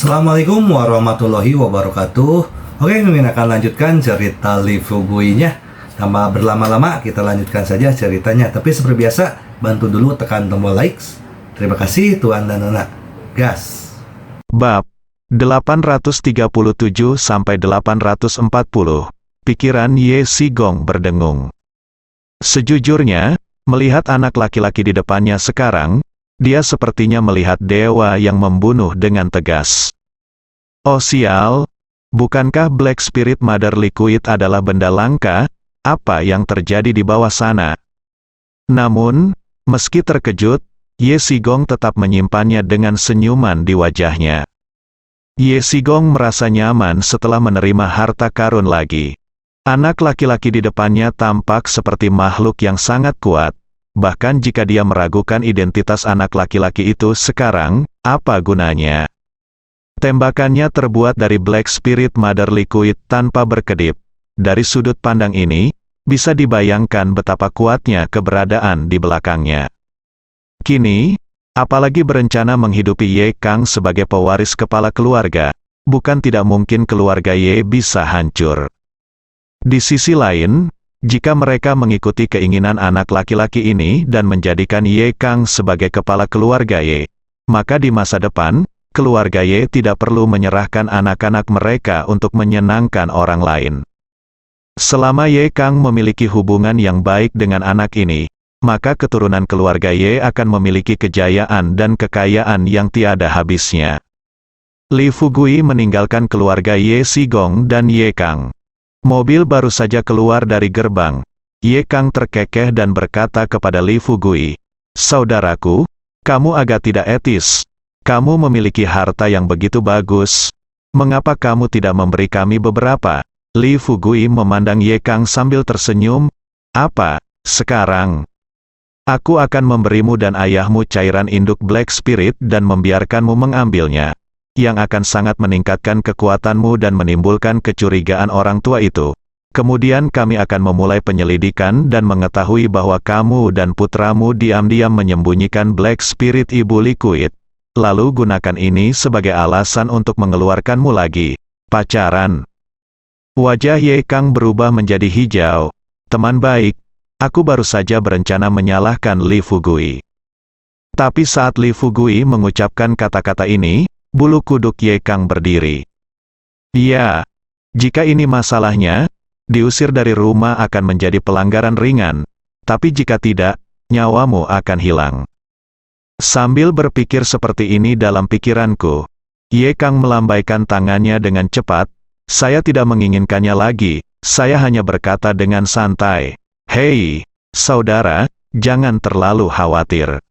Assalamualaikum warahmatullahi wabarakatuh. Oke, Mimin akan lanjutkan cerita Lee Fugui-nya. Tanpa berlama-lama, kita lanjutkan saja ceritanya. Tapi seperti biasa, bantu dulu tekan tombol likes. Terima kasih Tuan dan Nona. Gas. Bab 837-840. Pikiran Ye Sigong berdengung. Sejujurnya, melihat anak laki-laki di depannya sekarang, dia sepertinya melihat dewa yang membunuh dengan tegas. Oh sial, bukankah Black Spirit Mother Liquid adalah benda langka? Apa yang terjadi di bawah sana? Namun, meski terkejut, Ye Sigong tetap menyimpannya dengan senyuman di wajahnya. Ye Sigong merasa nyaman setelah menerima harta karun lagi. Anak laki-laki di depannya tampak seperti makhluk yang sangat kuat. Bahkan jika dia meragukan identitas anak laki-laki itu sekarang, apa gunanya? Tembakannya terbuat dari Black Spirit Mother Liquid tanpa berkedip. Dari sudut pandang ini, bisa dibayangkan betapa kuatnya keberadaan di belakangnya. Kini, apalagi berencana menghidupi Ye Kang sebagai pewaris kepala keluarga, bukan tidak mungkin keluarga Ye bisa hancur. Di sisi lain, jika mereka mengikuti keinginan anak laki-laki ini dan menjadikan Ye Kang sebagai kepala keluarga Ye, maka di masa depan, keluarga Ye tidak perlu menyerahkan anak-anak mereka untuk menyenangkan orang lain. Selama Ye Kang memiliki hubungan yang baik dengan anak ini, maka keturunan keluarga Ye akan memiliki kejayaan dan kekayaan yang tiada habisnya. Lee Fugui meninggalkan keluarga Ye Sigong dan Ye Kang. Mobil baru saja keluar dari gerbang. Ye Kang terkekeh dan berkata kepada Lee Fugui, "Saudaraku, kamu agak tidak etis. Kamu memiliki harta yang begitu bagus. Mengapa kamu tidak memberi kami beberapa?" Lee Fugui memandang Ye Kang sambil tersenyum. "Apa, sekarang? Aku akan memberimu dan ayahmu cairan induk Black Spirit dan membiarkanmu mengambilnya, yang akan sangat meningkatkan kekuatanmu dan menimbulkan kecurigaan orang tua itu. Kemudian kami akan memulai penyelidikan dan mengetahui bahwa kamu dan putramu diam-diam menyembunyikan Black Spirit Ibu Liquid. Lalu gunakan ini sebagai alasan untuk mengeluarkanmu lagi. Pacaran." Wajah Ye Kang berubah menjadi hijau. "Teman baik, aku baru saja berencana menyalahkan Lee Fugui." Tapi saat Lee Fugui mengucapkan kata-kata ini, bulu kuduk Ye Kang berdiri. "Ya, jika ini masalahnya, diusir dari rumah akan menjadi pelanggaran ringan, tapi jika tidak, nyawamu akan hilang." Sambil berpikir seperti ini dalam pikiranku, Ye Kang melambaikan tangannya dengan cepat. "Saya tidak menginginkannya lagi," saya hanya berkata dengan santai. "Hei, saudara, jangan terlalu khawatir."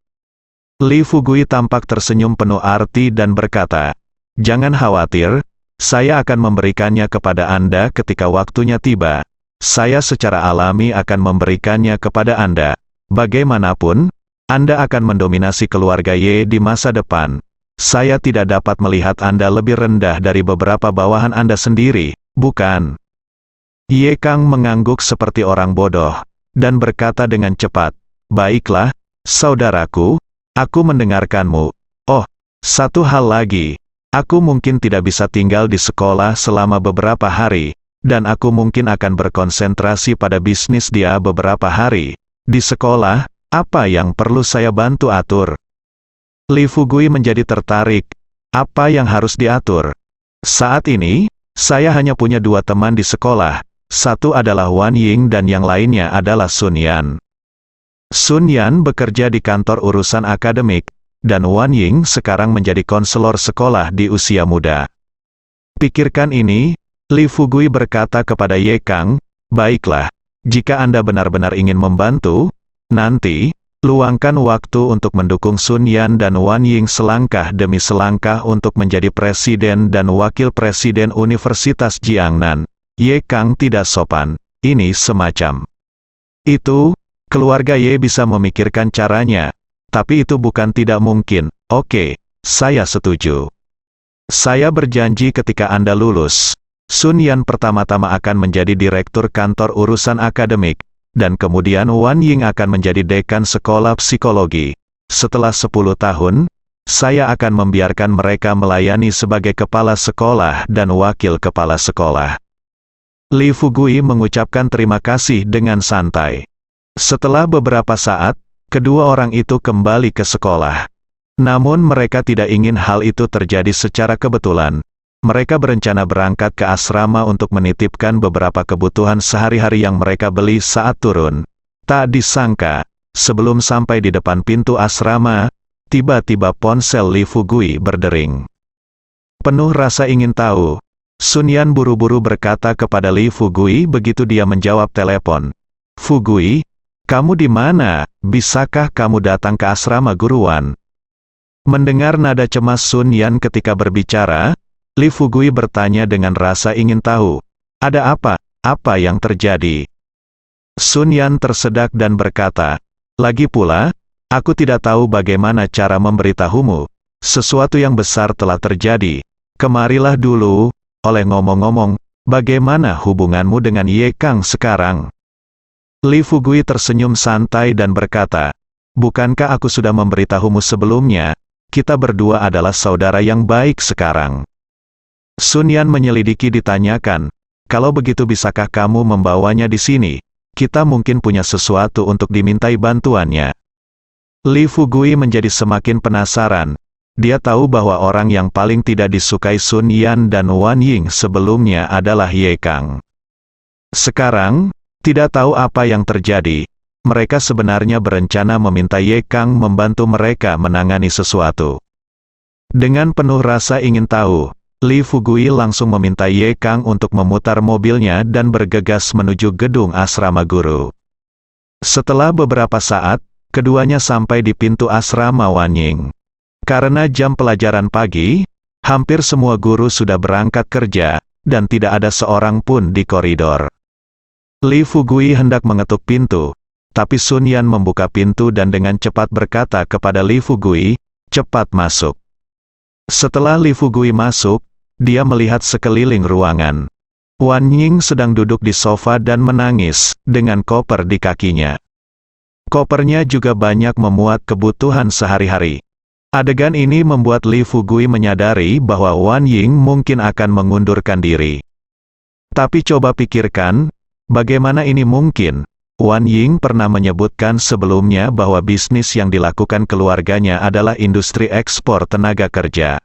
Lee Fugui tampak tersenyum penuh arti dan berkata, "Jangan khawatir, saya akan memberikannya kepada Anda ketika waktunya tiba. Saya secara alami akan memberikannya kepada Anda. Bagaimanapun, Anda akan mendominasi keluarga Ye di masa depan. Saya tidak dapat melihat Anda lebih rendah dari beberapa bawahan Anda sendiri, bukan?" Ye Kang mengangguk seperti orang bodoh, dan berkata dengan cepat, "Baiklah, saudaraku, aku mendengarkanmu. Oh, satu hal lagi, aku mungkin tidak bisa tinggal di sekolah selama beberapa hari, dan aku mungkin akan berkonsentrasi pada bisnis dia beberapa hari. Di sekolah, apa yang perlu saya bantu atur?" Lee Fugui menjadi tertarik. Apa yang harus diatur? "Saat ini, saya hanya punya dua teman di sekolah. Satu adalah Wan Ying dan yang lainnya adalah Sun Yan. Sun Yan bekerja di kantor urusan akademik, dan Wan Ying sekarang menjadi konselor sekolah di usia muda." Pikirkan ini, Lee Fugui berkata kepada Ye Kang, "Baiklah, jika Anda benar-benar ingin membantu, nanti, luangkan waktu untuk mendukung Sun Yan dan Wan Ying selangkah demi selangkah untuk menjadi presiden dan wakil presiden Universitas Jiangnan." Ye Kang tidak sopan. "Ini semacam itu, keluarga Ye bisa memikirkan caranya, tapi itu bukan tidak mungkin." "Oke, saya setuju. Saya berjanji ketika Anda lulus, Sun Yan pertama-tama akan menjadi direktur kantor urusan akademik, dan kemudian Wan Ying akan menjadi dekan sekolah psikologi. Setelah 10 tahun, saya akan membiarkan mereka melayani sebagai kepala sekolah dan wakil kepala sekolah. Li Fugui mengucapkan terima kasih dengan santai. Setelah beberapa saat, kedua orang itu kembali ke sekolah. Namun mereka tidak ingin hal itu terjadi secara kebetulan. Mereka berencana berangkat ke asrama untuk menitipkan beberapa kebutuhan sehari-hari yang mereka beli saat turun. Tak disangka, sebelum sampai di depan pintu asrama, tiba-tiba ponsel Li Fugui berdering. Penuh rasa ingin tahu, Sun Yan buru-buru berkata kepada Li Fugui begitu dia menjawab telepon. "Fugui, kamu di mana? Bisakah kamu datang ke asrama guruan?" Mendengar nada cemas Sun Yan ketika berbicara, Li Fugui bertanya dengan rasa ingin tahu, "Ada apa? Apa yang terjadi?" Sun Yan tersedak dan berkata, "Lagi pula, aku tidak tahu bagaimana cara memberitahumu. Sesuatu yang besar telah terjadi. Kemarilah dulu. Oleh ngomong-ngomong, bagaimana hubunganmu dengan Ye Kang sekarang?" Li Fugui tersenyum santai dan berkata, "Bukankah aku sudah memberitahumu sebelumnya? Kita berdua adalah saudara yang baik sekarang." Sun Yan menyelidiki ditanyakan, "Kalau begitu bisakah kamu membawanya di sini? Kita mungkin punya sesuatu untuk dimintai bantuannya." Li Fugui menjadi semakin penasaran. Dia tahu bahwa orang yang paling tidak disukai Sun Yan dan Wan Ying sebelumnya adalah Ye Kang. Sekarang, tidak tahu apa yang terjadi. Mereka sebenarnya berencana meminta Ye Kang membantu mereka menangani sesuatu. Dengan penuh rasa ingin tahu, Li Fugui langsung meminta Ye Kang untuk memutar mobilnya dan bergegas menuju gedung asrama guru. Setelah beberapa saat, keduanya sampai di pintu asrama Wan Ying. Karena jam pelajaran pagi, hampir semua guru sudah berangkat kerja, dan tidak ada seorang pun di koridor. Li Fugui hendak mengetuk pintu, tapi Sun Yan membuka pintu dan dengan cepat berkata kepada Li Fugui, "Cepat masuk." Setelah Li Fugui masuk, dia melihat sekeliling ruangan. Wan Ying sedang duduk di sofa dan menangis, dengan koper di kakinya. Kopernya juga banyak memuat kebutuhan sehari-hari. Adegan ini membuat Li Fugui menyadari bahwa Wan Ying mungkin akan mengundurkan diri. Tapi coba pikirkan, bagaimana ini mungkin? Wan Ying pernah menyebutkan sebelumnya bahwa bisnis yang dilakukan keluarganya adalah industri ekspor tenaga kerja.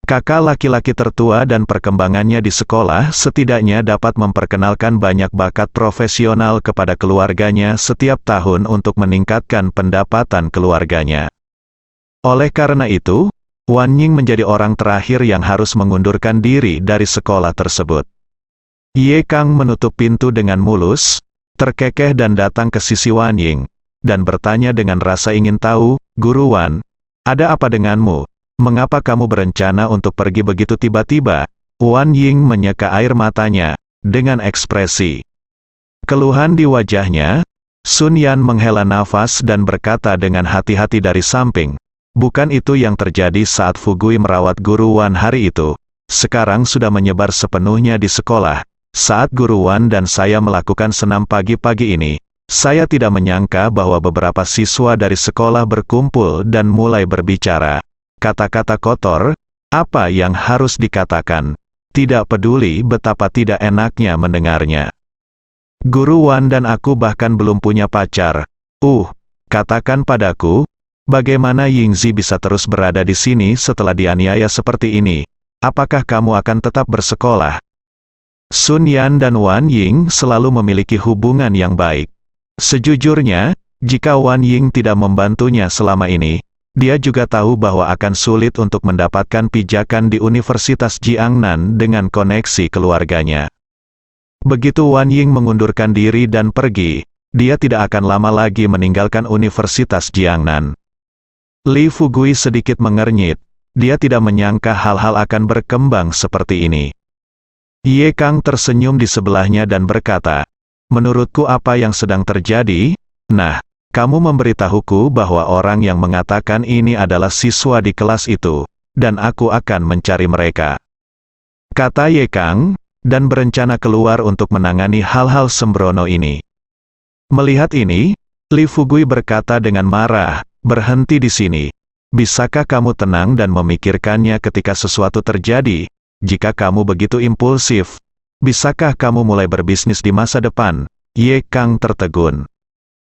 Kakak laki-laki tertua dan perkembangannya di sekolah setidaknya dapat memperkenalkan banyak bakat profesional kepada keluarganya setiap tahun untuk meningkatkan pendapatan keluarganya. Oleh karena itu, Wan Ying menjadi orang terakhir yang harus mengundurkan diri dari sekolah tersebut. Ye Kang menutup pintu dengan mulus, terkekeh dan datang ke sisi Wan Ying, dan bertanya dengan rasa ingin tahu, "Guru Wan, ada apa denganmu? Mengapa kamu berencana untuk pergi begitu tiba-tiba?" Wan Ying menyeka air matanya, dengan ekspresi keluhan di wajahnya. Sun Yan menghela nafas dan berkata dengan hati-hati dari samping, "Bukan itu yang terjadi saat Fugui merawat Guru Wan hari itu. Sekarang sudah menyebar sepenuhnya di sekolah. Saat Guru Wan dan saya melakukan senam pagi-pagi ini, saya tidak menyangka bahwa beberapa siswa dari sekolah berkumpul dan mulai berbicara. Kata-kata kotor, apa yang harus dikatakan? Tidak peduli betapa tidak enaknya mendengarnya. Guru Wan dan aku bahkan belum punya pacar. Katakan padaku, bagaimana Yingzi bisa terus berada di sini setelah dianiaya seperti ini? Apakah kamu akan tetap bersekolah?" Sun Yan dan Wan Ying selalu memiliki hubungan yang baik. Sejujurnya, jika Wan Ying tidak membantunya selama ini, dia juga tahu bahwa akan sulit untuk mendapatkan pijakan di Universitas Jiangnan dengan koneksi keluarganya. Begitu Wan Ying mengundurkan diri dan pergi, dia tidak akan lama lagi meninggalkan Universitas Jiangnan. Li Fugui sedikit mengernyit, dia tidak menyangka hal-hal akan berkembang seperti ini. Ye Kang tersenyum di sebelahnya dan berkata, "Menurutku apa yang sedang terjadi? Nah, kamu memberitahuku bahwa orang yang mengatakan ini adalah siswa di kelas itu, dan aku akan mencari mereka," kata Ye Kang, dan berencana keluar untuk menangani hal-hal sembrono ini. Melihat ini, Li Fugui berkata dengan marah, "Berhenti di sini. bisakah kamu tenang dan memikirkannya ketika sesuatu terjadi? Jika kamu begitu impulsif, bisakah kamu mulai berbisnis di masa depan? Ye Kang tertegun.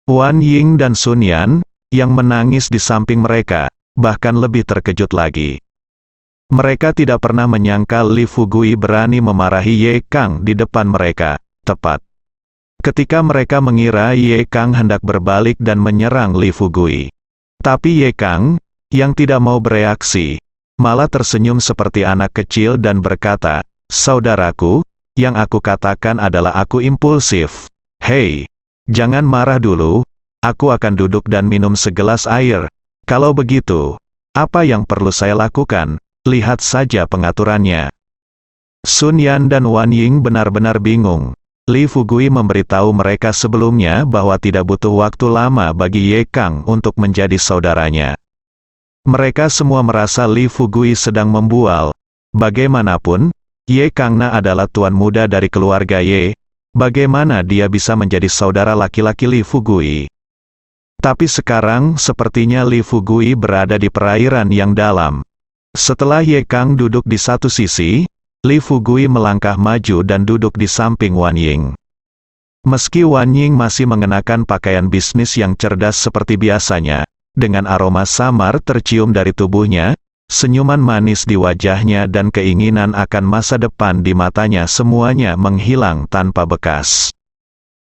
Wan Ying dan Sun Yan, yang menangis di samping mereka, bahkan lebih terkejut lagi. Mereka tidak pernah menyangka Li Fugui berani memarahi Ye Kang di depan mereka, tepat ketika mereka mengira Ye Kang hendak berbalik dan menyerang Li Fugui. Tapi Ye Kang, yang tidak mau bereaksi, malah tersenyum seperti anak kecil dan berkata, "Saudaraku, yang aku katakan adalah aku impulsif. Hei, jangan marah dulu, aku akan duduk dan minum segelas air. Kalau begitu, apa yang perlu saya lakukan? Lihat saja pengaturannya." Sun Yan dan Wan Ying benar-benar bingung. Li Fugui memberitahu mereka sebelumnya bahwa tidak butuh waktu lama bagi Ye Kang untuk menjadi saudaranya. Mereka semua merasa Li Fugui sedang membual. Bagaimanapun, Ye Kangna adalah tuan muda dari keluarga Ye. Bagaimana dia bisa menjadi saudara laki-laki Li Fugui? Tapi sekarang, sepertinya Li Fugui berada di perairan yang dalam. Setelah Ye Kang duduk di satu sisi, Li Fugui melangkah maju dan duduk di samping Wan Ying. Meski Wan Ying masih mengenakan pakaian bisnis yang cerdas seperti biasanya, dengan aroma samar tercium dari tubuhnya, senyuman manis di wajahnya dan keinginan akan masa depan di matanya semuanya menghilang tanpa bekas.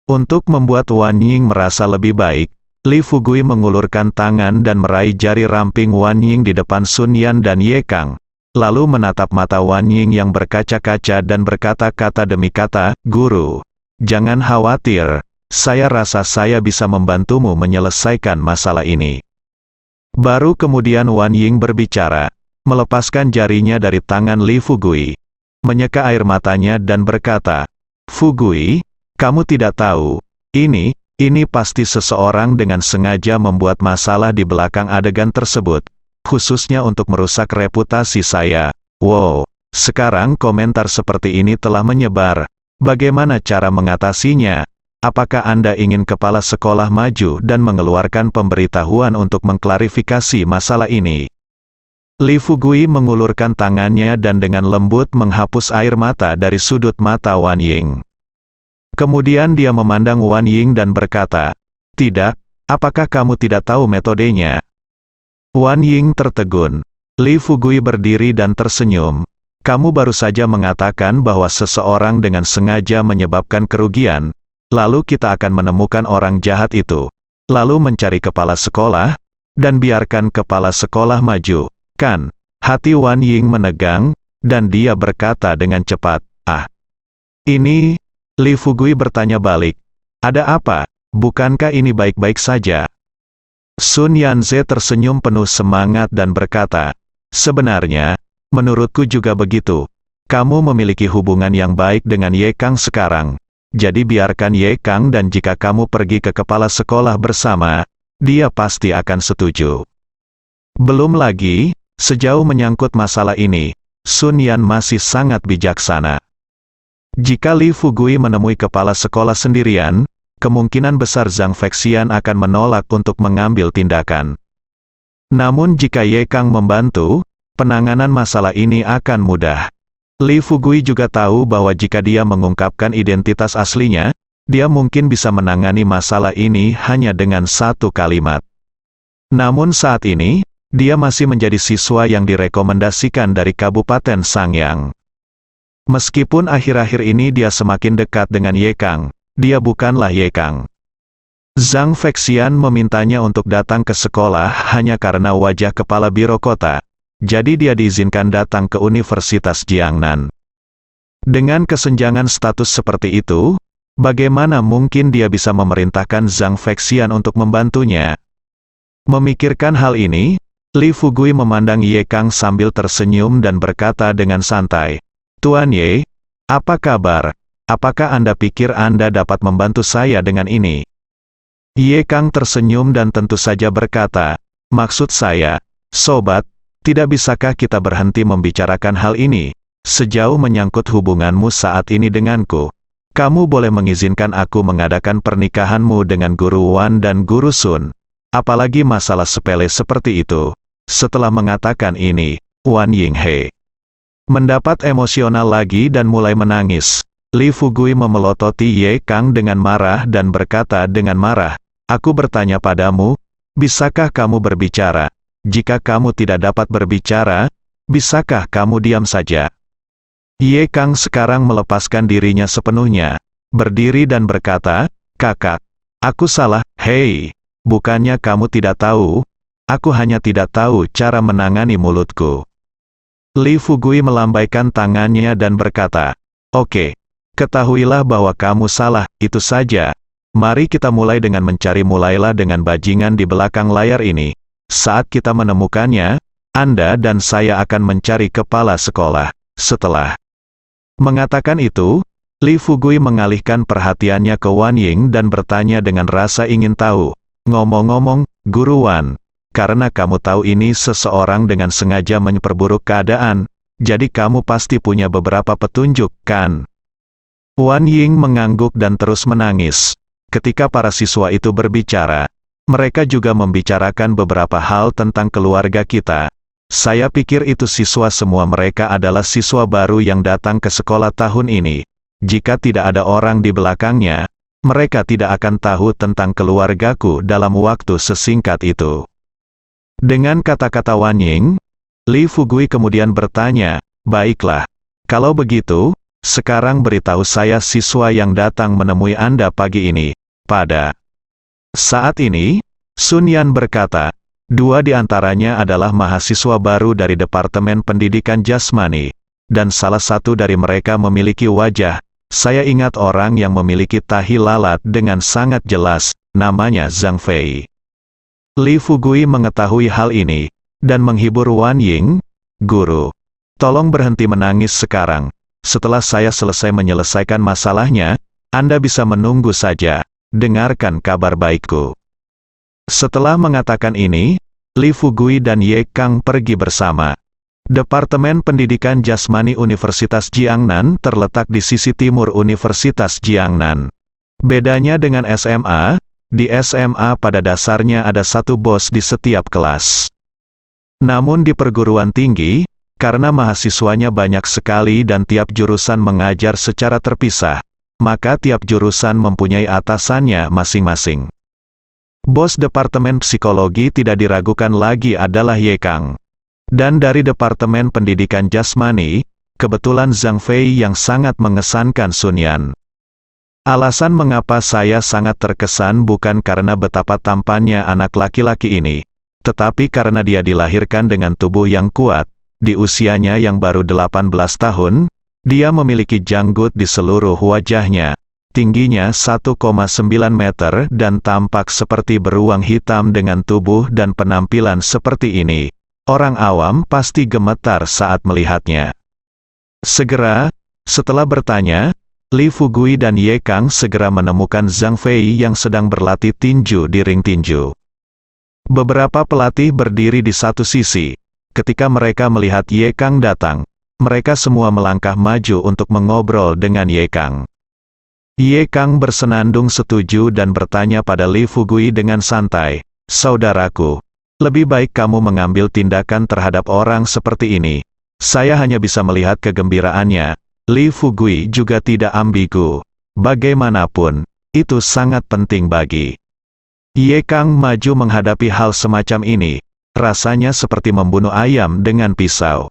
Untuk membuat Wan Ying merasa lebih baik, Li Fugui mengulurkan tangan dan meraih jari ramping Wan Ying di depan Sun Yan dan Ye Kang, lalu menatap mata Wan Ying yang berkaca-kaca dan berkata-kata demi kata, "Guru, jangan khawatir, saya rasa saya bisa membantumu menyelesaikan masalah ini." Baru kemudian Wan Ying berbicara, melepaskan jarinya dari tangan Li Fugui, menyeka air matanya dan berkata, "Fugui, kamu tidak tahu, ini pasti seseorang dengan sengaja membuat masalah di belakang adegan tersebut, khususnya untuk merusak reputasi saya. Wow, sekarang komentar seperti ini telah menyebar. Bagaimana cara mengatasinya? Apakah Anda ingin kepala sekolah maju dan mengeluarkan pemberitahuan untuk mengklarifikasi masalah ini?" Li Fugui mengulurkan tangannya dan dengan lembut menghapus air mata dari sudut mata Wan Ying. Kemudian dia memandang Wan Ying dan berkata, "Tidak, apakah kamu tidak tahu metodenya?" Wan Ying tertegun. Li Fugui berdiri dan tersenyum. "Kamu baru saja mengatakan bahwa seseorang dengan sengaja menyebabkan kerugian, lalu kita akan menemukan orang jahat itu, lalu mencari kepala sekolah, dan biarkan kepala sekolah maju, kan?" Hati Wan Ying menegang, dan dia berkata dengan cepat, "Ah, ini..." Li Fugui bertanya balik, "Ada apa? Bukankah ini baik-baik saja?" Sun Yanze tersenyum penuh semangat dan berkata, "Sebenarnya, menurutku juga begitu. Kamu memiliki hubungan yang baik dengan Ye Kang sekarang. Jadi biarkan Ye Kang dan jika kamu pergi ke kepala sekolah bersama, dia pasti akan setuju." Belum lagi, sejauh menyangkut masalah ini, Sun Yan masih sangat bijaksana. Jika Li Fugui menemui kepala sekolah sendirian, kemungkinan besar Zhang Feixian akan menolak untuk mengambil tindakan. Namun jika Ye Kang membantu, penanganan masalah ini akan mudah. Li Fugui juga tahu bahwa jika dia mengungkapkan identitas aslinya, dia mungkin bisa menangani masalah ini hanya dengan satu kalimat. Namun saat ini, dia masih menjadi siswa yang direkomendasikan dari Kabupaten Sangyang. Meskipun akhir-akhir ini dia semakin dekat dengan Ye Kang, dia bukanlah Ye Kang. Zhang Feixian memintanya untuk datang ke sekolah hanya karena wajah kepala biro kota, jadi dia diizinkan datang ke Universitas Jiangnan. Dengan kesenjangan status seperti itu, bagaimana mungkin dia bisa memerintahkan Zhang Feixian untuk membantunya? Memikirkan hal ini, Li Fugui memandang Ye Kang sambil tersenyum dan berkata dengan santai, "Tuan Ye, apa kabar? Apakah Anda pikir Anda dapat membantu saya dengan ini?" Ye Kang tersenyum dan tentu saja berkata, "Maksud saya, sobat, tidak bisakah kita berhenti membicarakan hal ini? Sejauh menyangkut hubunganmu saat ini denganku, kamu boleh mengizinkan aku mengadakan pernikahanmu dengan Guru Wan dan Guru Sun. Apalagi masalah sepele seperti itu. Setelah mengatakan ini, Wan Yinghe mendapat emosional lagi dan mulai menangis. Li Fugui memelototi Ye Kang dengan marah dan berkata dengan marah, "Aku bertanya padamu, bisakah kamu berbicara? Jika kamu tidak dapat berbicara, bisakah kamu diam saja?" Ye Kang sekarang melepaskan dirinya sepenuhnya, berdiri dan berkata, "Kakak, aku salah." "Hei, bukannya kamu tidak tahu? Aku hanya tidak tahu cara menangani mulutku." Li Fugui melambaikan tangannya dan berkata, "Oke, ketahuilah bahwa kamu salah, itu saja. Mari kita mulai dengan mencari. Mulailah dengan bajingan di belakang layar ini. Saat kita menemukannya, Anda dan saya akan mencari kepala sekolah." Setelah mengatakan itu, Li Fugui mengalihkan perhatiannya ke Wan Ying dan bertanya dengan rasa ingin tahu, "Ngomong-ngomong, Guru Wan, karena kamu tahu ini seseorang dengan sengaja memperburuk keadaan, jadi kamu pasti punya beberapa petunjuk, kan?" Wan Ying mengangguk dan terus menangis. Ketika para siswa itu berbicara, mereka juga membicarakan beberapa hal tentang keluarga kita. Saya pikir itu siswa semua mereka adalah siswa baru yang datang ke sekolah tahun ini. Jika tidak ada orang di belakangnya, mereka tidak akan tahu tentang keluargaku dalam waktu sesingkat itu. Dengan kata-kata Wan Ying, Li Fugui kemudian bertanya, "Baiklah, kalau begitu, sekarang beritahu saya siswa yang datang menemui Anda pagi ini." Pada saat ini, Sun Yan berkata, "Dua di antaranya adalah mahasiswa baru dari Departemen Pendidikan Jasmani, dan salah satu dari mereka memiliki wajah. Saya ingat orang yang memiliki tahi lalat dengan sangat jelas, namanya Zhang Fei." Li Fugui mengetahui hal ini, dan menghibur Wan Ying, "Guru, tolong berhenti menangis sekarang. Setelah saya selesai menyelesaikan masalahnya, Anda bisa menunggu saja. Dengarkan kabar baikku." Setelah mengatakan ini, Li Fugui dan Ye Kang pergi bersama. Departemen Pendidikan Jasmani Universitas Jiangnan terletak di sisi timur Universitas Jiangnan. Bedanya dengan SMA, di SMA pada dasarnya ada satu bos di setiap kelas. Namun di perguruan tinggi, karena mahasiswanya banyak sekali dan tiap jurusan mengajar secara terpisah, maka tiap jurusan mempunyai atasannya masing-masing. Bos Departemen Psikologi tidak diragukan lagi adalah Ye Kang. Dan dari Departemen Pendidikan Jasmani, kebetulan Zhang Fei yang sangat mengesankan Sun Yan. Alasan mengapa saya sangat terkesan bukan karena betapa tampannya anak laki-laki ini, tetapi karena dia dilahirkan dengan tubuh yang kuat. Di usianya yang baru 18 tahun, dia memiliki janggut di seluruh wajahnya. Tingginya 1,9 meter dan tampak seperti beruang hitam dengan tubuh dan penampilan seperti ini. Orang awam pasti gemetar saat melihatnya. Segera, setelah bertanya, Li Fugui dan Ye Kang segera menemukan Zhang Fei yang sedang berlatih tinju di ring tinju. Beberapa pelatih berdiri di satu sisi. Ketika mereka melihat Ye Kang datang, mereka semua melangkah maju untuk mengobrol dengan Ye Kang. Ye Kang bersenandung setuju dan bertanya pada Li Fugui dengan santai, "Saudaraku, lebih baik kamu mengambil tindakan terhadap orang seperti ini. Saya hanya bisa melihat kegembiraannya." Li Fugui juga tidak ambigu. Bagaimanapun, itu sangat penting bagi Ye Kang maju menghadapi hal semacam ini. Rasanya seperti membunuh ayam dengan pisau.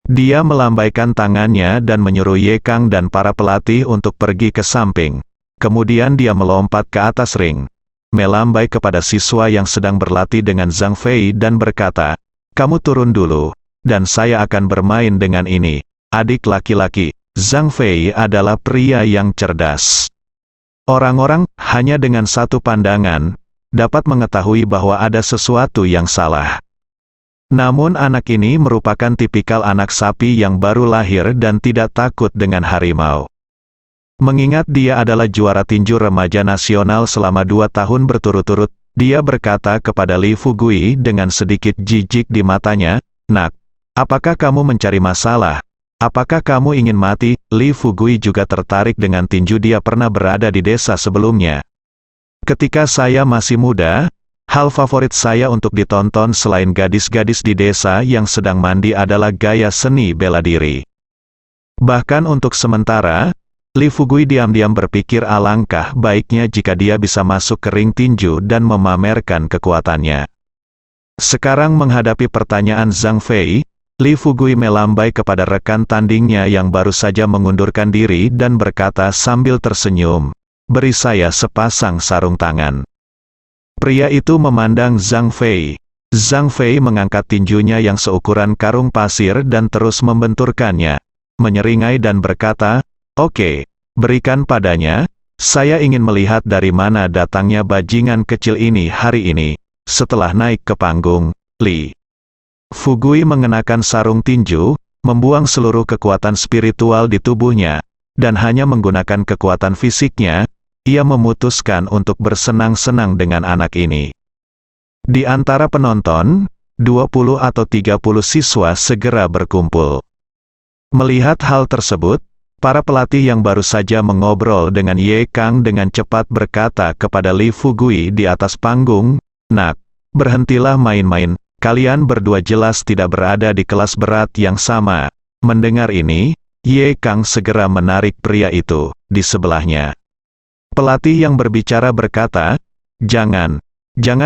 Dia melambaikan tangannya dan menyuruh Ye Kang dan para pelatih untuk pergi ke samping. Kemudian dia melompat ke atas ring, melambai kepada siswa yang sedang berlatih dengan Zhang Fei dan berkata, "Kamu turun dulu, dan saya akan bermain dengan ini." Adik laki-laki, Zhang Fei adalah pria yang cerdas. Orang-orang, hanya dengan satu pandangan, dapat mengetahui bahwa ada sesuatu yang salah. Namun anak ini merupakan tipikal anak sapi yang baru lahir dan tidak takut dengan harimau. Mengingat dia adalah juara tinju remaja nasional selama 2 tahun berturut-turut, dia berkata kepada Li Fugui dengan sedikit jijik di matanya, "Nak, apakah kamu mencari masalah? Apakah kamu ingin mati?" Li Fugui juga tertarik dengan tinju. Dia pernah berada di desa sebelumnya. "Ketika saya masih muda, Hal favorit saya untuk ditonton selain gadis-gadis di desa yang sedang mandi adalah gaya seni bela diri. Bahkan untuk sementara, Lee Fugui diam-diam berpikir alangkah baiknya jika dia bisa masuk ke ring tinju dan memamerkan kekuatannya. Sekarang menghadapi pertanyaan Zhang Fei, Lee Fugui melambai kepada rekan tandingnya yang baru saja mengundurkan diri dan berkata sambil tersenyum, "Beri saya sepasang sarung tangan." Pria itu memandang Zhang Fei. Zhang Fei mengangkat tinjunya yang seukuran karung pasir dan terus membenturkannya, menyeringai dan berkata, "Oke, berikan padanya, saya ingin melihat dari mana datangnya bajingan kecil ini hari ini." Setelah naik ke panggung, Lee Fugui mengenakan sarung tinju, membuang seluruh kekuatan spiritual di tubuhnya, dan hanya menggunakan kekuatan fisiknya. Ia memutuskan untuk bersenang-senang dengan anak ini. Di antara penonton, 20 atau 30 siswa segera berkumpul. Melihat hal tersebut, para pelatih yang baru saja mengobrol dengan Ye Kang dengan cepat berkata kepada Lee Fugui di atas panggung, "Nak, berhentilah main-main, kalian berdua jelas tidak berada di kelas berat yang sama." Mendengar ini, Ye Kang segera menarik pria itu di sebelahnya. Pelatih yang berbicara berkata, jangan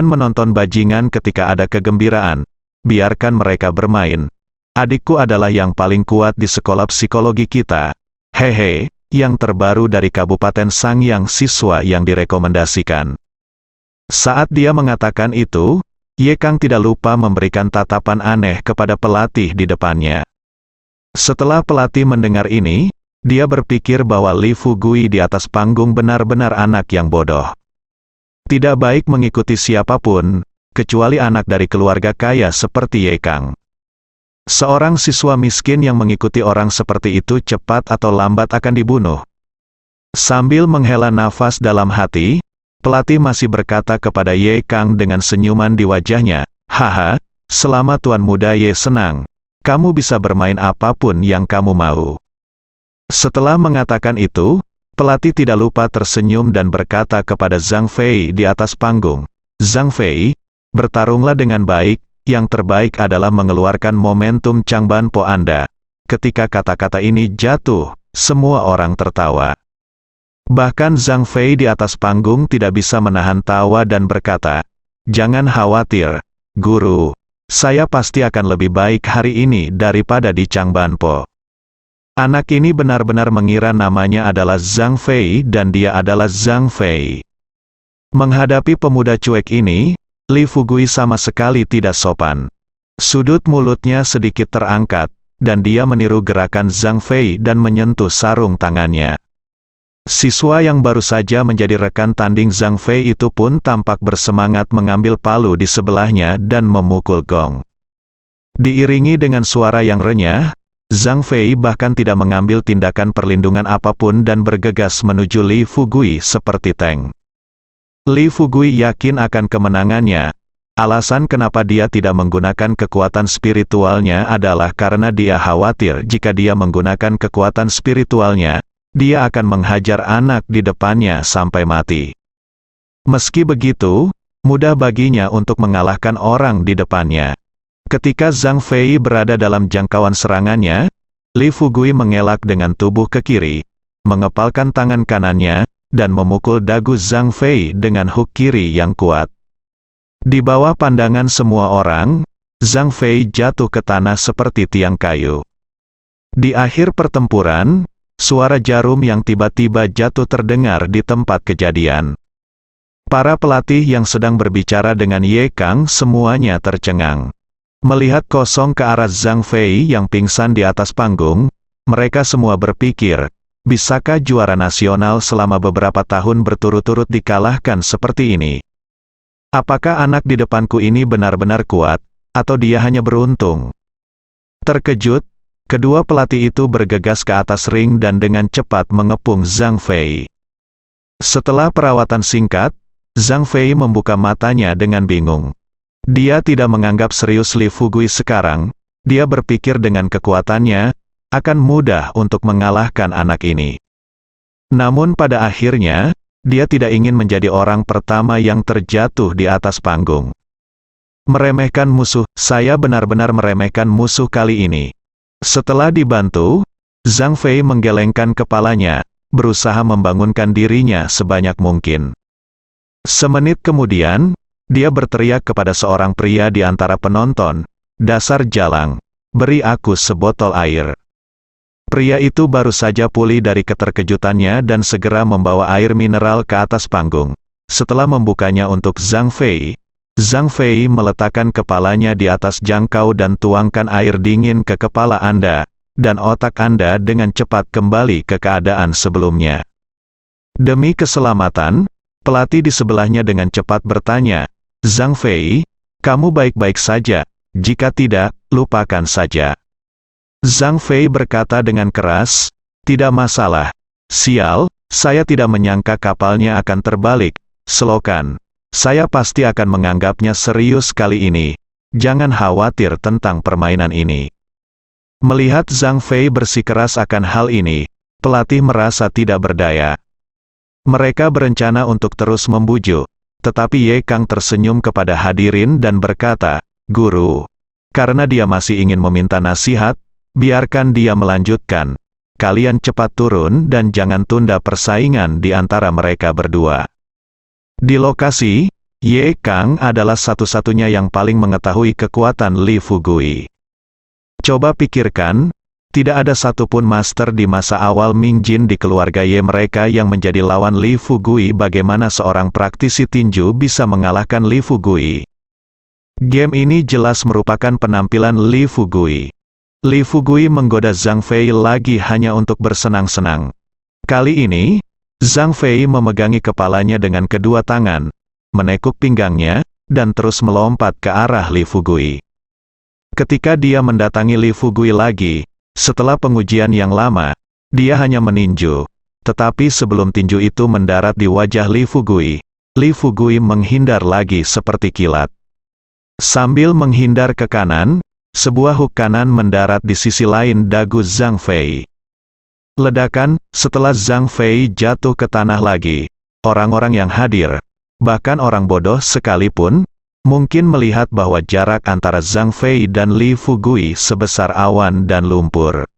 menonton bajingan ketika ada kegembiraan. Biarkan mereka bermain. Adikku adalah yang paling kuat di sekolah psikologi kita. Hehe, yang terbaru dari Kabupaten Sangyang, siswa yang direkomendasikan." Saat dia mengatakan itu, Ye Kang tidak lupa memberikan tatapan aneh kepada pelatih di depannya. Setelah pelatih mendengar ini, dia berpikir bahwa Lee Fugui di atas panggung benar-benar anak yang bodoh. Tidak baik mengikuti siapapun, kecuali anak dari keluarga kaya seperti Ye Kang. Seorang siswa miskin yang mengikuti orang seperti itu cepat atau lambat akan dibunuh. Sambil menghela nafas dalam hati, pelatih masih berkata kepada Ye Kang dengan senyuman di wajahnya, "Haha, selama Tuan Muda Ye senang, kamu bisa bermain apapun yang kamu mau." Setelah mengatakan itu, pelatih tidak lupa tersenyum dan berkata kepada Zhang Fei di atas panggung, "Zhang Fei, bertarunglah dengan baik, yang terbaik adalah mengeluarkan momentum Changban Po Anda." Ketika kata-kata ini jatuh, semua orang tertawa. Bahkan Zhang Fei di atas panggung tidak bisa menahan tawa dan berkata, "Jangan khawatir, guru, saya pasti akan lebih baik hari ini daripada di Changban Po." Anak ini benar-benar mengira namanya adalah Zhang Fei dan dia adalah Zhang Fei. Menghadapi pemuda cuek ini, Lee Fugui sama sekali tidak sopan. Sudut mulutnya sedikit terangkat, dan dia meniru gerakan Zhang Fei dan menyentuh sarung tangannya. Siswa yang baru saja menjadi rekan tanding Zhang Fei itu pun tampak bersemangat mengambil palu di sebelahnya dan memukul gong. Diiringi dengan suara yang renyah, Zhang Fei bahkan tidak mengambil tindakan perlindungan apapun dan bergegas menuju Lee Fugui seperti tank. Lee Fugui yakin akan kemenangannya. Alasan kenapa dia tidak menggunakan kekuatan spiritualnya adalah karena dia khawatir jika dia menggunakan kekuatan spiritualnya, dia akan menghajar anak di depannya sampai mati. Meski begitu, mudah baginya untuk mengalahkan orang di depannya. Ketika Zhang Fei berada dalam jangkauan serangannya, Lee Fugui mengelak dengan tubuh ke kiri, mengepalkan tangan kanannya, dan memukul dagu Zhang Fei dengan hook kiri yang kuat. Di bawah pandangan semua orang, Zhang Fei jatuh ke tanah seperti tiang kayu. Di akhir pertempuran, suara jarum yang tiba-tiba jatuh terdengar di tempat kejadian. Para pelatih yang sedang berbicara dengan Ye Kang semuanya tercengang. Melihat kosong ke arah Zhang Fei yang pingsan di atas panggung, mereka semua berpikir, bisakah juara nasional selama beberapa tahun berturut-turut dikalahkan seperti ini? Apakah anak di depanku ini benar-benar kuat, atau dia hanya beruntung? Terkejut, kedua pelatih itu bergegas ke atas ring dan dengan cepat mengepung Zhang Fei. Setelah perawatan singkat, Zhang Fei membuka matanya dengan bingung. Dia tidak menganggap serius Lee Fugui sekarang, dia berpikir dengan kekuatannya, akan mudah untuk mengalahkan anak ini. Namun pada akhirnya, dia tidak ingin menjadi orang pertama yang terjatuh di atas panggung. Meremehkan musuh, saya benar-benar meremehkan musuh kali ini. Setelah dibantu, Zhang Fei menggelengkan kepalanya, berusaha membangunkan dirinya sebanyak mungkin. Semenit kemudian, dia berteriak kepada seorang pria di antara penonton, "Dasar jalang, beri aku sebotol air." Pria itu baru saja pulih dari keterkejutannya dan segera membawa air mineral ke atas panggung. Setelah membukanya untuk Zhang Fei meletakkan kepalanya di atas jangkau dan tuangkan air dingin ke kepala Anda, dan otak Anda dengan cepat kembali ke keadaan sebelumnya. Demi keselamatan, pelatih di sebelahnya dengan cepat bertanya, "Zhang Fei, kamu baik-baik saja? Jika tidak, lupakan saja." Zhang Fei berkata dengan keras, "Tidak masalah. Sial, saya tidak menyangka kapalnya akan terbalik. Selokan. Saya pasti akan menganggapnya serius kali ini. Jangan khawatir tentang permainan ini." Melihat Zhang Fei bersikeras akan hal ini, pelatih merasa tidak berdaya. Mereka berencana untuk terus membujuk, tetapi Ye Kang tersenyum kepada hadirin dan berkata, "Guru, karena dia masih ingin meminta nasihat, biarkan dia melanjutkan. Kalian cepat turun dan jangan tunda persaingan di antara mereka berdua." Di lokasi, Ye Kang adalah satu-satunya yang paling mengetahui kekuatan Li Fugui. Coba pikirkan, tidak ada satupun master di masa awal Ming Jin di keluarga Ye mereka yang menjadi lawan Li Fugui. Bagaimana seorang praktisi tinju bisa mengalahkan Li Fugui? Game ini jelas merupakan penampilan Li Fugui. Li Fugui menggoda Zhang Fei lagi hanya untuk bersenang-senang. Kali ini, Zhang Fei memegangi kepalanya dengan kedua tangan, menekuk pinggangnya, dan terus melompat ke arah Li Fugui. Ketika dia mendatangi Li Fugui lagi, setelah pengujian yang lama, dia hanya meninju. Tetapi sebelum tinju itu mendarat di wajah Li Fugui menghindar lagi seperti kilat. Sambil menghindar ke kanan, sebuah hook kanan mendarat di sisi lain dagu Zhang Fei. Ledakan, setelah Zhang Fei jatuh ke tanah lagi, orang-orang yang hadir, bahkan orang bodoh sekalipun, mungkin melihat bahwa jarak antara Zhang Fei dan Li Fugui sebesar awan dan lumpur.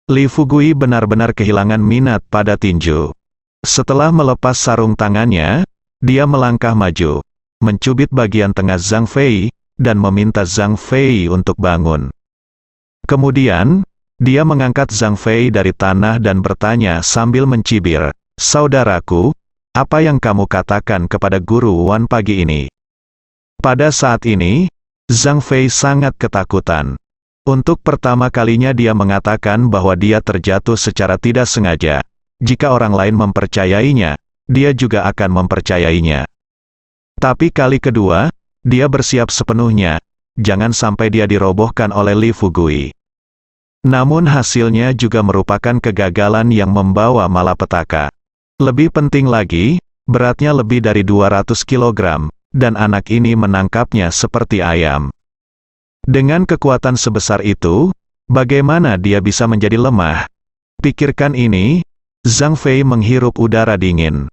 Li Fugui benar-benar kehilangan minat pada tinju. Setelah melepas sarung tangannya, dia melangkah maju, mencubit bagian tengah Zhang Fei, dan meminta Zhang Fei untuk bangun. Kemudian, dia mengangkat Zhang Fei dari tanah dan bertanya sambil mencibir, "Saudaraku, apa yang kamu katakan kepada Guru Wan pagi ini?" Pada saat ini, Zhang Fei sangat ketakutan. Untuk pertama kalinya dia mengatakan bahwa dia terjatuh secara tidak sengaja. Jika orang lain mempercayainya, dia juga akan mempercayainya. Tapi kali kedua, dia bersiap sepenuhnya, jangan sampai dia dirobohkan oleh Li Fugui. Namun hasilnya juga merupakan kegagalan yang membawa malapetaka. Lebih penting lagi, beratnya lebih dari 200 kg, dan anak ini menangkapnya seperti ayam. Dengan kekuatan sebesar itu, bagaimana dia bisa menjadi lemah? Pikirkan ini, Zhang Fei menghirup udara dingin.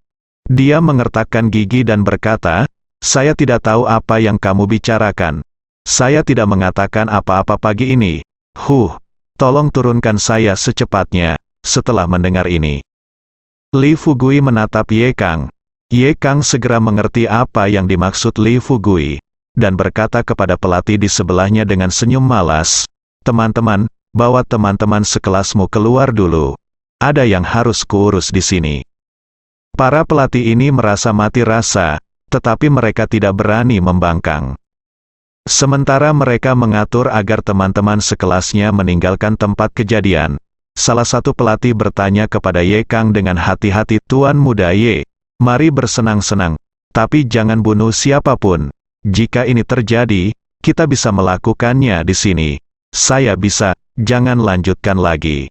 Dia mengertakkan gigi dan berkata, "Saya tidak tahu apa yang kamu bicarakan. Saya tidak mengatakan apa-apa pagi ini. Tolong turunkan saya secepatnya." Setelah mendengar ini, Li Fugui menatap Ye Kang. Ye Kang segera mengerti apa yang dimaksud Li Fugui, dan berkata kepada pelatih di sebelahnya dengan senyum malas, "Teman-teman, bawa teman-teman sekelasmu keluar dulu. Ada yang harus kuurus di sini." Para pelatih ini merasa mati rasa, tetapi mereka tidak berani membangkang. Sementara mereka mengatur agar teman-teman sekelasnya meninggalkan tempat kejadian, salah satu pelatih bertanya kepada Ye Kang dengan hati-hati, "Tuan muda Ye, mari bersenang-senang, tapi jangan bunuh siapapun. Jika ini terjadi, kita bisa melakukannya di sini. Saya bisa, jangan lanjutkan lagi."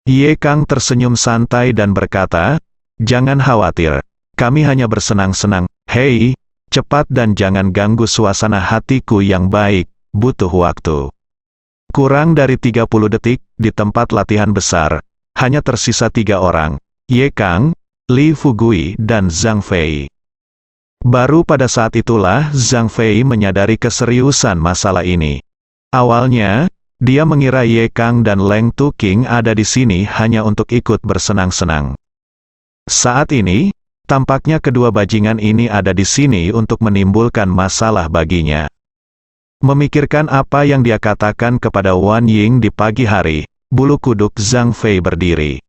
Ye Kang tersenyum santai dan berkata, "Jangan khawatir, kami hanya bersenang-senang. Hei, cepat dan jangan ganggu suasana hatiku yang baik, butuh waktu." Kurang dari 30 detik, di tempat latihan besar, hanya tersisa 3 orang, Ye Kang, Li Fugui dan Zhang Fei. Baru pada saat itulah Zhang Fei menyadari keseriusan masalah ini. Awalnya, dia mengira Ye Kang dan Leng Tuking ada di sini hanya untuk ikut bersenang-senang. Saat ini, tampaknya kedua bajingan ini ada di sini untuk menimbulkan masalah baginya. Memikirkan apa yang dia katakan kepada Wan Ying di pagi hari, bulu kuduk Zhang Fei berdiri.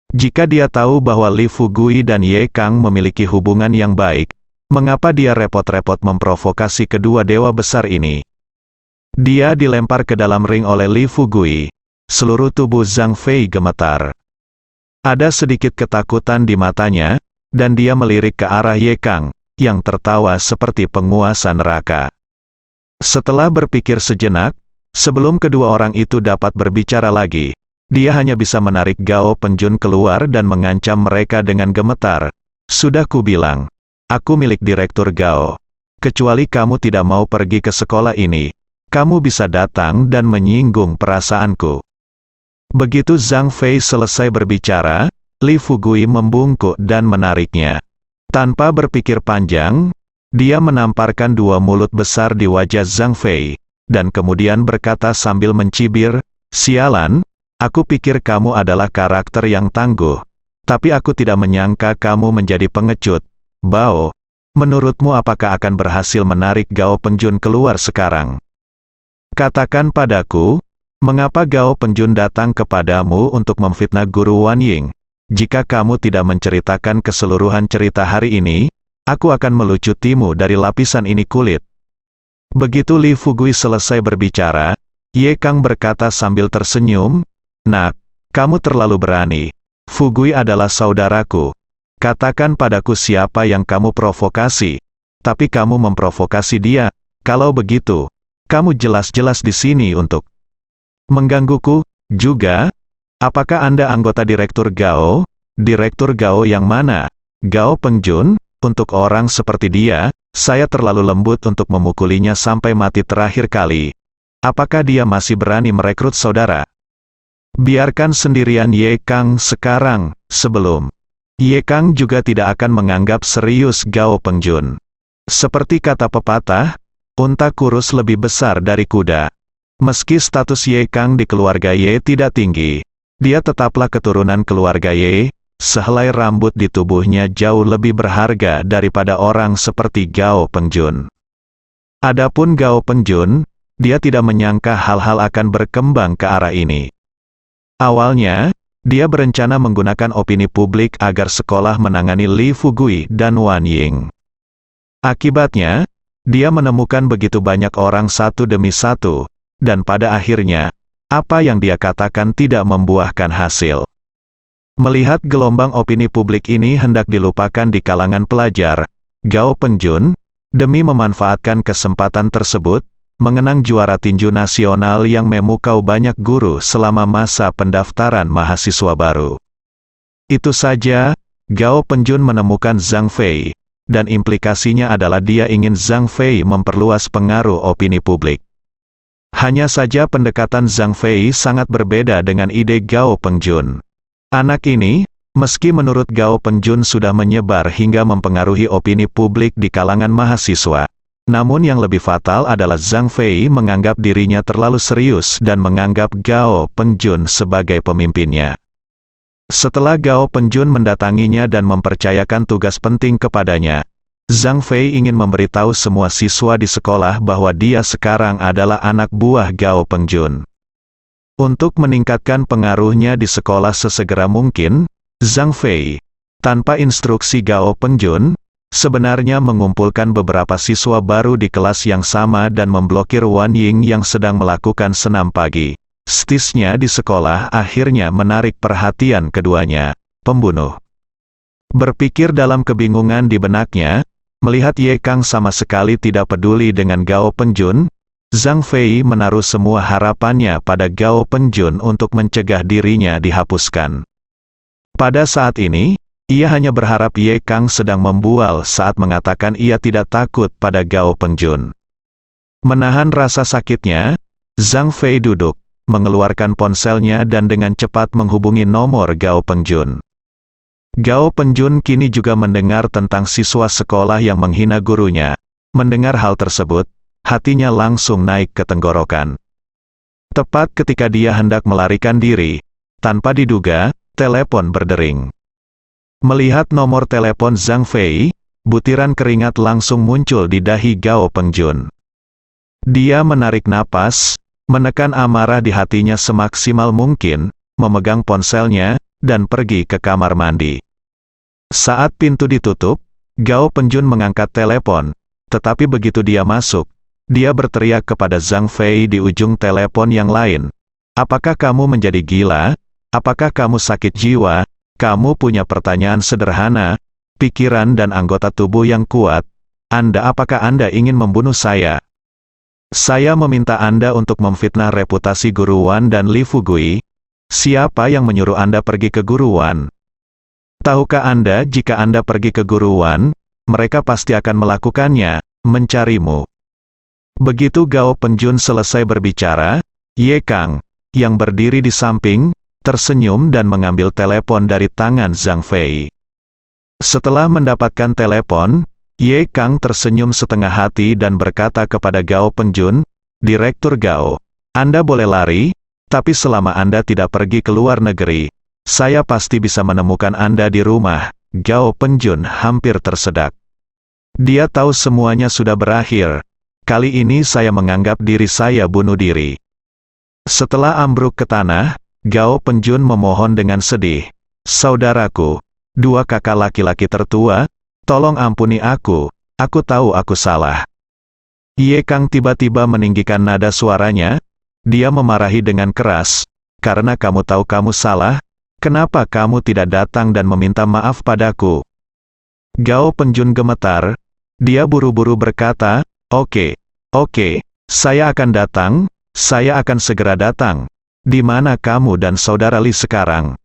Jika dia tahu bahwa Li Fugui dan Ye Kang memiliki hubungan yang baik, mengapa dia repot-repot memprovokasi kedua dewa besar ini? Dia dilempar ke dalam ring oleh Li Fugui. Seluruh tubuh Zhang Fei gemetar. Ada sedikit ketakutan di matanya, dan dia melirik ke arah Ye Kang, yang tertawa seperti penguasa neraka. Setelah berpikir sejenak, sebelum kedua orang itu dapat berbicara lagi, dia hanya bisa menarik Gao Penjun keluar dan mengancam mereka dengan gemetar. Sudah kubilang, aku milik Direktur Gao. Kecuali kamu tidak mau pergi ke sekolah ini, kamu bisa datang dan menyinggung perasaanku. Begitu Zhang Fei selesai berbicara, Li Fugui membungkuk dan menariknya. Tanpa berpikir panjang, dia menamparkan dua mulut besar di wajah Zhang Fei, dan kemudian berkata sambil mencibir, "Sialan, aku pikir kamu adalah karakter yang tangguh, tapi aku tidak menyangka kamu menjadi pengecut. Bao, menurutmu apakah akan berhasil menarik Gao Penjun keluar sekarang? Katakan padaku, mengapa Gao Penjun datang kepadamu untuk memfitnah Guru Wan Ying? Jika kamu tidak menceritakan keseluruhan cerita hari ini, aku akan melucutimu dari lapisan ini kulit." Begitu Li Fugui selesai berbicara, Ye Kang berkata sambil tersenyum, "Nak, kamu terlalu berani. Fugui adalah saudaraku. Katakan padaku siapa yang kamu provokasi. Tapi kamu memprovokasi dia. Kalau begitu, kamu jelas-jelas di sini untuk menggangguku juga. Apakah Anda anggota Direktur Gao? Direktur Gao yang mana? Gao Pengjun? Untuk orang seperti dia, saya terlalu lembut untuk memukulinya sampai mati terakhir kali. Apakah dia masih berani merekrut saudara? Biarkan sendirian Ye Kang sekarang, sebelum Ye Kang juga tidak akan menganggap serius Gao Pengjun. Seperti kata pepatah, unta kurus lebih besar dari kuda. Meski status Ye Kang di keluarga Ye tidak tinggi, dia tetaplah keturunan keluarga Ye. Sehelai rambut di tubuhnya jauh lebih berharga daripada orang seperti Gao Pengjun. Adapun Gao Pengjun, dia tidak menyangka hal-hal akan berkembang ke arah ini. Awalnya, dia berencana menggunakan opini publik agar sekolah menangani Li Fugui dan Wan Ying. Akibatnya, dia menemukan begitu banyak orang satu demi satu, dan pada akhirnya, apa yang dia katakan tidak membuahkan hasil. Melihat gelombang opini publik ini hendak dilupakan di kalangan pelajar, Gao Pengjun, demi memanfaatkan kesempatan tersebut, mengenang juara tinju nasional yang memukau banyak guru selama masa pendaftaran mahasiswa baru. Itu saja, Gao Pengjun menemukan Zhang Fei, dan implikasinya adalah dia ingin Zhang Fei memperluas pengaruh opini publik. Hanya saja pendekatan Zhang Fei sangat berbeda dengan ide Gao Pengjun. Anak ini, meski menurut Gao Pengjun sudah menyebar hingga mempengaruhi opini publik di kalangan mahasiswa, namun yang lebih fatal adalah Zhang Fei menganggap dirinya terlalu serius dan menganggap Gao Pengjun sebagai pemimpinnya. Setelah Gao Pengjun mendatanginya dan mempercayakan tugas penting kepadanya, Zhang Fei ingin memberitahu semua siswa di sekolah bahwa dia sekarang adalah anak buah Gao Pengjun. Untuk meningkatkan pengaruhnya di sekolah sesegera mungkin, Zhang Fei, tanpa instruksi Gao Pengjun, sebenarnya mengumpulkan beberapa siswa baru di kelas yang sama dan memblokir Wan Ying yang sedang melakukan senam pagi. Stisnya di sekolah akhirnya menarik perhatian keduanya. Pembunuh. Berpikir dalam kebingungan di benaknya, melihat Ye Kang sama sekali tidak peduli dengan Gao Pengjun, Zhang Fei menaruh semua harapannya pada Gao Pengjun untuk mencegah dirinya dihapuskan. Pada saat ini, ia hanya berharap Ye Kang sedang membual saat mengatakan ia tidak takut pada Gao Pengjun. Menahan rasa sakitnya, Zhang Fei duduk, mengeluarkan ponselnya dan dengan cepat menghubungi nomor Gao Pengjun. Gao Penjun kini juga mendengar tentang siswa sekolah yang menghina gurunya. Mendengar hal tersebut, hatinya langsung naik ke tenggorokan. Tepat ketika dia hendak melarikan diri, tanpa diduga, telepon berdering. Melihat nomor telepon Zhang Fei, butiran keringat langsung muncul di dahi Gao Pengjun. Dia menarik napas, menekan amarah di hatinya semaksimal mungkin, memegang ponselnya, dan pergi ke kamar mandi. Saat pintu ditutup, Gao Penjun mengangkat telepon, tetapi begitu dia masuk, dia berteriak kepada Zhang Fei di ujung telepon yang lain. Apakah kamu menjadi gila? Apakah kamu sakit jiwa? Kamu punya pertanyaan sederhana, pikiran dan anggota tubuh yang kuat. Apakah Anda ingin membunuh saya? Saya meminta Anda untuk memfitnah reputasi Guru Wan dan Li Fugui. Siapa yang menyuruh Anda pergi ke Guru Wan? Tahukah Anda jika Anda pergi ke Guru Wan, mereka pasti akan melakukannya, mencarimu. Begitu Gao Penjun selesai berbicara, Ye Kang, yang berdiri di samping, tersenyum dan mengambil telepon dari tangan Zhang Fei. Setelah mendapatkan telepon, Ye Kang tersenyum setengah hati dan berkata kepada Gao Penjun, Direktur Gao, Anda boleh lari, tapi selama Anda tidak pergi ke luar negeri, saya pasti bisa menemukan Anda di rumah. Gao Penjun hampir tersedak. Dia tahu semuanya sudah berakhir. Kali ini saya menganggap diri saya bunuh diri. Setelah ambruk ke tanah, Gao Penjun memohon dengan sedih. Saudaraku, dua kakak laki-laki tertua, tolong ampuni aku tahu aku salah. Ye Kang tiba-tiba meninggikan nada suaranya, dia memarahi dengan keras, karena kamu tahu kamu salah, kenapa kamu tidak datang dan meminta maaf padaku? Gao Penjun gemetar, dia buru-buru berkata, Oke, saya akan datang, saya akan segera datang. Di mana kamu dan saudara Li sekarang?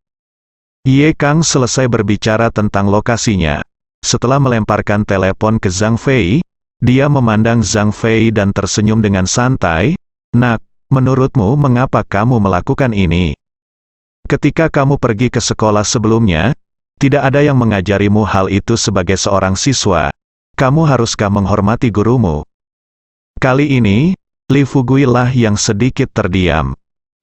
Ye Kang selesai berbicara tentang lokasinya. Setelah melemparkan telepon ke Zhang Fei, dia memandang Zhang Fei dan tersenyum dengan santai. Nak, menurutmu mengapa kamu melakukan ini? Ketika kamu pergi ke sekolah sebelumnya, tidak ada yang mengajarimu hal itu sebagai seorang siswa. Kamu haruskah menghormati gurumu? Kali ini, Li Fugui lah yang sedikit terdiam.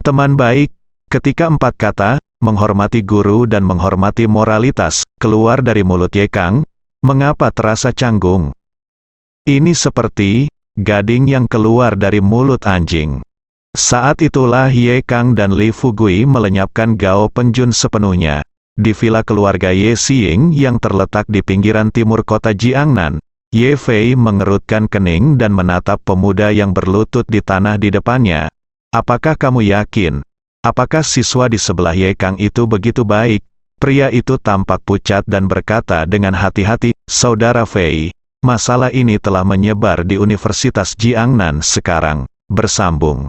Teman baik, ketika empat kata, menghormati guru dan menghormati moralitas, keluar dari mulut Ye Kang, mengapa terasa canggung? Ini seperti gading yang keluar dari mulut anjing. Saat itulah Ye Kang dan Li Fugui melenyapkan Gao Penjun sepenuhnya. Di villa keluarga Ye Xiying yang terletak di pinggiran timur kota Jiangnan, Ye Fei mengerutkan kening dan menatap pemuda yang berlutut di tanah di depannya. Apakah kamu yakin? Apakah siswa di sebelah Ye Kang itu begitu baik? Pria itu tampak pucat dan berkata dengan hati-hati, Saudara Fei, masalah ini telah menyebar di Universitas Jiangnan sekarang. Bersambung.